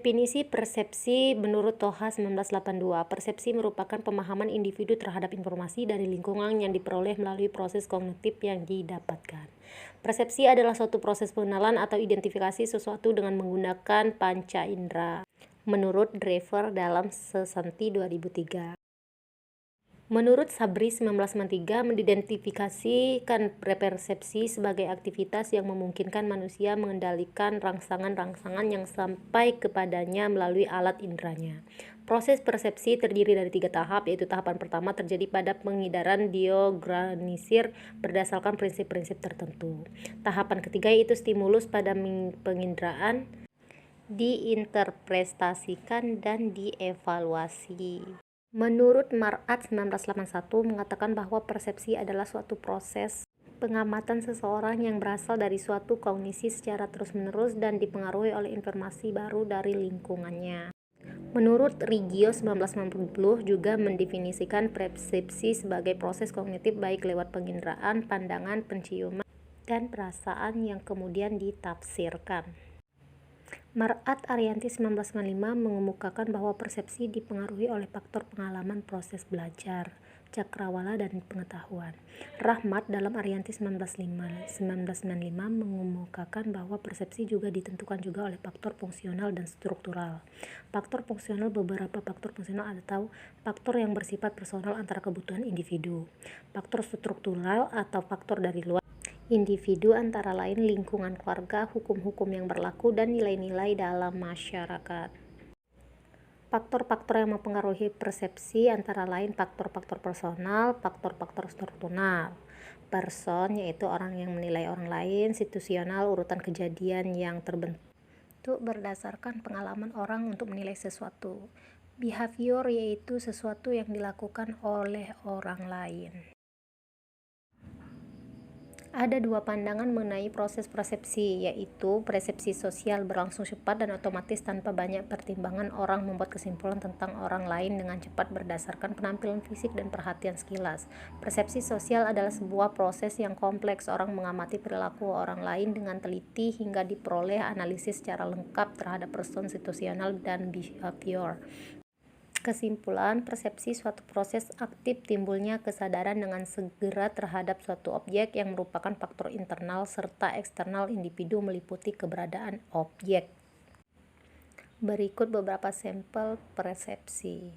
Definisi persepsi menurut Toha 1982, persepsi merupakan pemahaman individu terhadap informasi dari lingkungan yang diperoleh melalui proses kognitif yang didapatkan. Persepsi adalah suatu proses pengenalan atau identifikasi sesuatu dengan menggunakan panca indera, menurut Drever dalam Sesanti 2003. Menurut Sabri 1993, mengidentifikasikan persepsi sebagai aktivitas yang memungkinkan manusia mengendalikan rangsangan-rangsangan yang sampai kepadanya melalui alat inderanya. Proses persepsi terdiri dari 3 tahap, yaitu tahapan pertama terjadi pada pengidaran diorganisir berdasarkan prinsip-prinsip tertentu. Tahapan ketiga yaitu stimulus pada penginderaan, diinterpretasikan dan dievaluasi. Menurut Mar'at 1981 mengatakan bahwa persepsi adalah suatu proses pengamatan seseorang yang berasal dari suatu kognisi secara terus-menerus dan dipengaruhi oleh informasi baru dari lingkungannya. Menurut Riggio 1990 juga mendefinisikan persepsi sebagai proses kognitif baik lewat penginderaan, pandangan, penciuman, dan perasaan yang kemudian ditafsirkan. Mar'at Ariyanti 1995 mengemukakan bahwa persepsi dipengaruhi oleh faktor pengalaman proses belajar, cakrawala, dan pengetahuan. Rahmat dalam Ariyanti 1995 mengemukakan bahwa persepsi juga ditentukan juga oleh faktor fungsional dan struktural. Faktor fungsional beberapa faktor fungsional atau faktor yang bersifat personal antara kebutuhan individu. Faktor struktural atau faktor dari luar individu antara lain lingkungan keluarga, hukum-hukum yang berlaku, dan nilai-nilai dalam masyarakat. Faktor-faktor yang mempengaruhi persepsi antara lain faktor-faktor personal, faktor-faktor struktural. Person yaitu orang yang menilai orang lain, situasional urutan kejadian yang terbentuk berdasarkan pengalaman orang untuk menilai sesuatu. Behavior yaitu sesuatu yang dilakukan oleh orang lain. Ada 2 pandangan mengenai proses persepsi, yaitu persepsi sosial berlangsung cepat dan otomatis tanpa banyak pertimbangan. Orang membuat kesimpulan tentang orang lain dengan cepat berdasarkan penampilan fisik dan perhatian sekilas. Persepsi sosial adalah sebuah proses yang kompleks. Orang mengamati perilaku orang lain dengan teliti hingga diperoleh analisis secara lengkap terhadap person, situasional, dan behavior. Kesimpulan, persepsi suatu proses aktif timbulnya kesadaran dengan segera terhadap suatu objek yang merupakan faktor internal serta eksternal individu meliputi keberadaan objek. Berikut beberapa sampel persepsi.